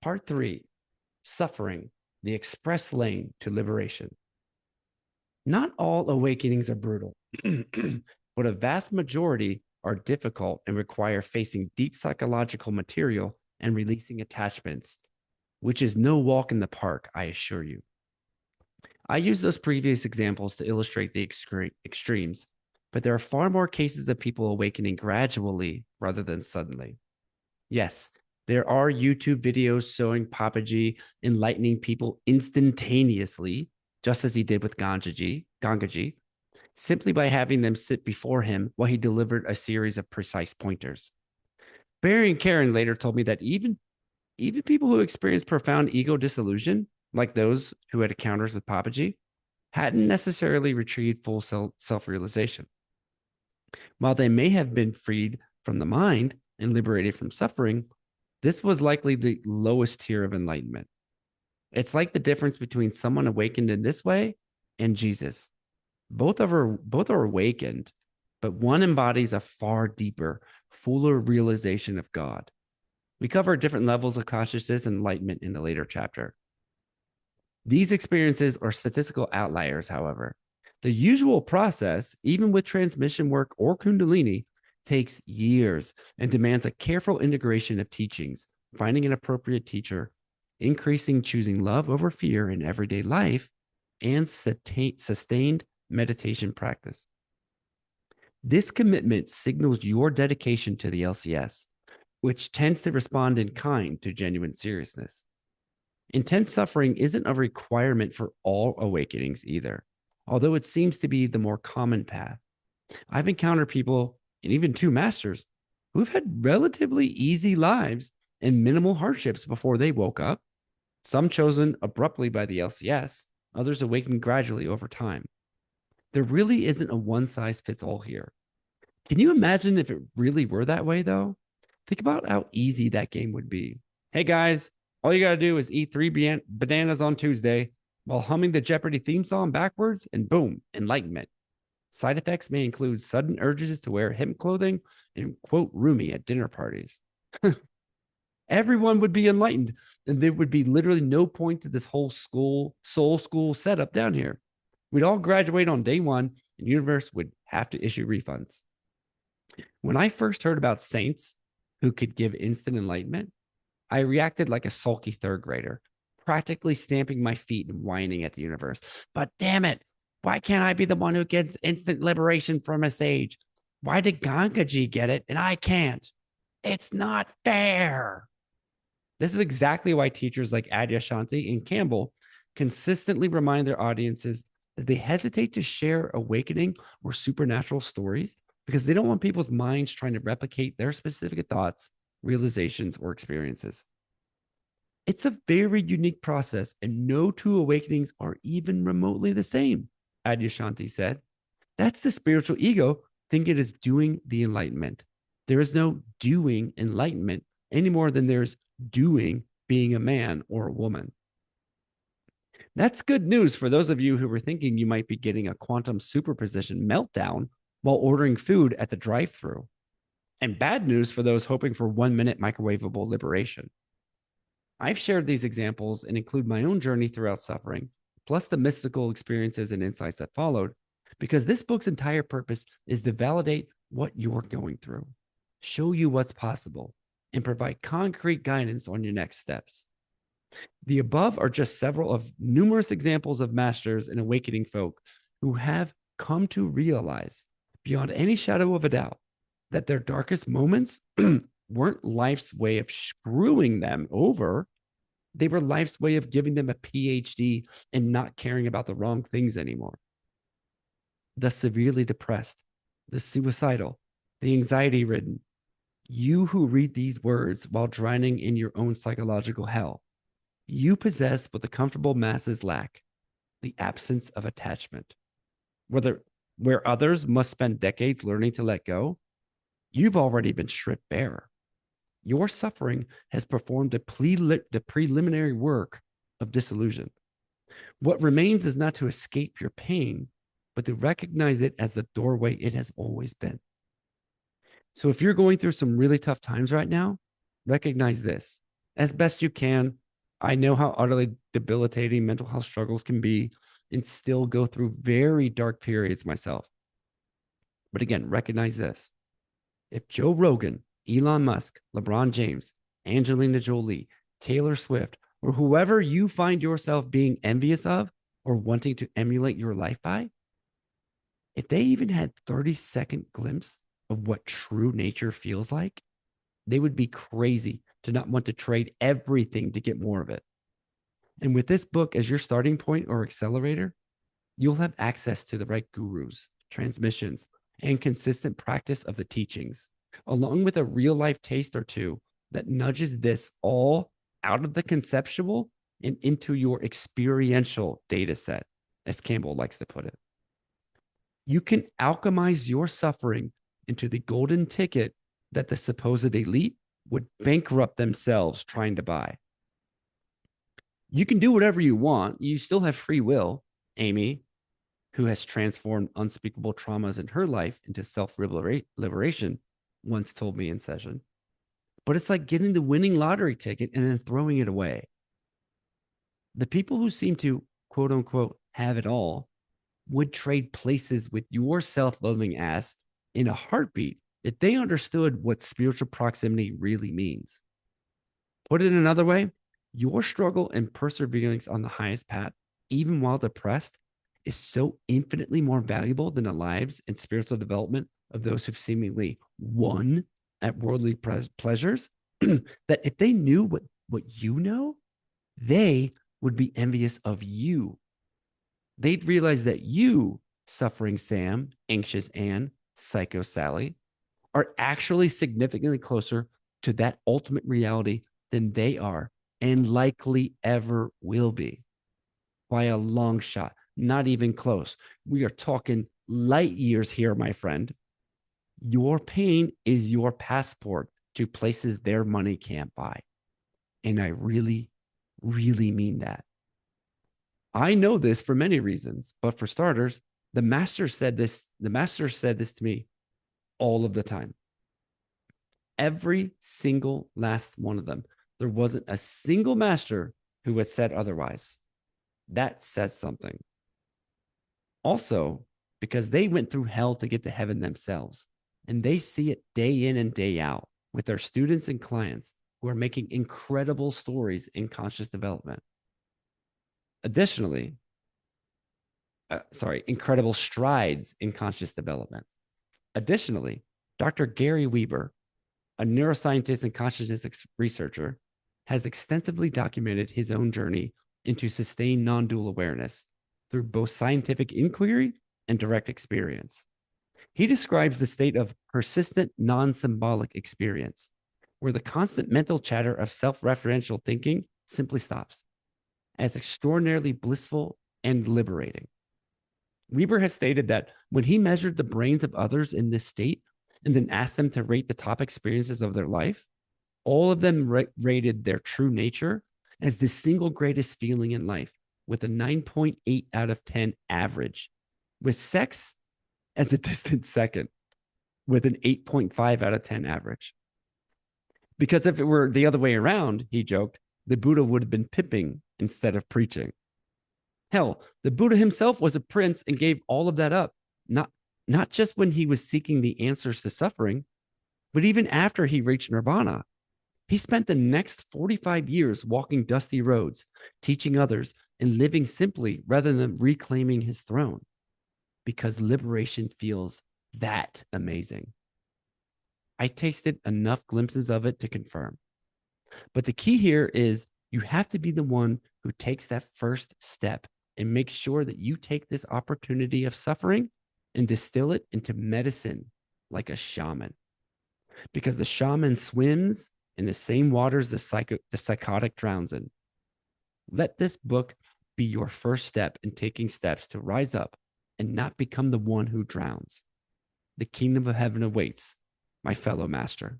Part 3, Suffering, the express lane to liberation. Not all awakenings are brutal, but a vast majority are difficult and require facing deep psychological material and releasing attachments, which is no walk in the park, I assure you. I use those previous examples to illustrate the extremes, but there are far more cases of people awakening gradually rather than suddenly. Yes, there are YouTube videos showing Papaji enlightening people instantaneously, just as he did with Gangaji, simply by having them sit before him while he delivered a series of precise pointers. Barry and Karen later told me that even people who experienced profound ego disillusion, like those who had encounters with Papaji, hadn't necessarily retrieved full self-realization. While they may have been freed from the mind and liberated from suffering, this was likely the lowest tier of enlightenment. It's like the difference between someone awakened in this way and Jesus. Both are awakened, but one embodies a far deeper, fuller realization of God. We cover different levels of consciousness and enlightenment in the later chapter. These experiences are statistical outliers, however. The usual process, even with transmission work or Kundalini, takes years and demands a careful integration of teachings, finding an appropriate teacher, increasing choosing love over fear in everyday life, and sustained meditation practice. This commitment signals your dedication to the LCS, which tends to respond in kind to genuine seriousness. Intense suffering isn't a requirement for all awakenings either, although it seems to be the more common path. I've encountered people, and even two masters, who've had relatively easy lives and minimal hardships before they woke up, some chosen abruptly by the LCS, others awakened gradually over time. There really isn't a one-size-fits-all here. Can you imagine if it really were that way, though? Think about how easy that game would be. Hey, guys, all you got to do is eat 3 bananas on Tuesday while humming the Jeopardy theme song backwards, and boom, enlightenment. Side effects may include sudden urges to wear hemp clothing and quote Rumi at dinner parties. Everyone would be enlightened, and there would be literally no point to this whole soul school setup down here. We'd all graduate on day one, and the universe would have to issue refunds. When I first heard about saints who could give instant enlightenment, I reacted like a sulky third grader, practically stamping my feet and whining at the universe. But damn it, why can't I be the one who gets instant liberation from a sage? Why did Gangaji get it and I can't? It's not fair. This is exactly why teachers like Adyashanti and Campbell consistently remind their audiences that they hesitate to share awakening or supernatural stories because they don't want people's minds trying to replicate their specific thoughts, realizations, or experiences. It's a very unique process, and no two awakenings are even remotely the same, Adyashanti said. That's the spiritual ego thinking it is doing the enlightenment. There is no doing enlightenment any more than there's doing being a man or a woman. That's good news for those of you who were thinking you might be getting a quantum superposition meltdown while ordering food at the drive-thru, and bad news for those hoping for 1-minute microwavable liberation. I've shared these examples and include my own journey throughout suffering, plus the mystical experiences and insights that followed, because this book's entire purpose is to validate what you're going through, show you what's possible, and provide concrete guidance on your next steps. The above are just several of numerous examples of masters and awakening folk who have come to realize, beyond any shadow of a doubt, that their darkest moments weren't life's way of screwing them over. They were life's way of giving them a PhD and not caring about the wrong things anymore. The severely depressed, the suicidal, the anxiety-ridden, you who read these words while drowning in your own psychological hell, you possess what the comfortable masses lack, the absence of attachment. Where others must spend decades learning to let go, you've already been stripped bare. Your suffering has performed the preliminary work of disillusion. What remains is not to escape your pain, but to recognize it as the doorway it has always been. So if you're going through some really tough times right now, recognize this. as best you can. I know how utterly debilitating mental health struggles can be and still go through very dark periods myself. But again, recognize this. If Joe Rogan, Elon Musk, LeBron James, Angelina Jolie, Taylor Swift, or whoever you find yourself being envious of or wanting to emulate your life by, if they even had 30-second glimpse of what true nature feels like, they would be crazy to not want to trade everything to get more of it. And with this book as your starting point or accelerator, you'll have access to the right gurus, transmissions, and consistent practice of the teachings, along with a real life taste or two that nudges this all out of the conceptual and into your experiential data set, as Campbell likes to put it. You can alchemize your suffering into the golden ticket that the supposed elite would bankrupt themselves trying to buy. You can do whatever you want. You still have free will. Amy, who has transformed unspeakable traumas in her life into self-liberation, once told me in session. But it's like getting the winning lottery ticket and then throwing it away. The people who seem to, quote unquote, have it all would trade places with your self-loving ass in a heartbeat if they understood what spiritual proximity really means. Put it another way, your struggle and perseverance on the highest path, even while depressed, is so infinitely more valuable than the lives and spiritual development of those who've seemingly won at worldly pleasures that if they knew what you know, they would be envious of you. They'd realize that you, suffering Sam, anxious Anne, psycho Sally, are actually significantly closer to that ultimate reality than they are and likely ever will be. By a long shot, not even close. We are talking light years here, my friend. Your pain is your passport to places their money can't buy. And I really, really mean that. I know this for many reasons, but for starters, the master said this to me all of the time. Every single last one of them. There wasn't a single master who had said otherwise. That says something. Also, because they went through hell to get to heaven themselves, and they see it day in and day out with their students and clients who are making incredible stories in conscious development. Additionally, incredible strides in conscious development. Additionally, Dr. Gary Weber, a neuroscientist and consciousness researcher, has extensively documented his own journey into sustained non-dual awareness through both scientific inquiry and direct experience. He describes the state of persistent non-symbolic experience, where the constant mental chatter of self-referential thinking simply stops, as extraordinarily blissful and liberating. Weber has stated that when he measured the brains of others in this state and then asked them to rate the top experiences of their life, all of them rated their true nature as the single greatest feeling in life, with a 9.8 out of 10 average, with sex as a distant second, with an 8.5 out of 10 average. Because if it were the other way around, he joked, the Buddha would have been pimping instead of preaching. Hell, the Buddha himself was a prince and gave all of that up, not just when he was seeking the answers to suffering, but even after he reached nirvana. He spent the next 45 years walking dusty roads, teaching others, and living simply rather than reclaiming his throne, because liberation feels that amazing. I tasted enough glimpses of it to confirm. But the key here is you have to be the one who takes that first step and make sure that you take this opportunity of suffering and distill it into medicine like a shaman. Because the shaman swims in the same waters the psychotic drowns in. Let this book be your first step in taking steps to rise up and not become the one who drowns. The kingdom of heaven awaits, my fellow master.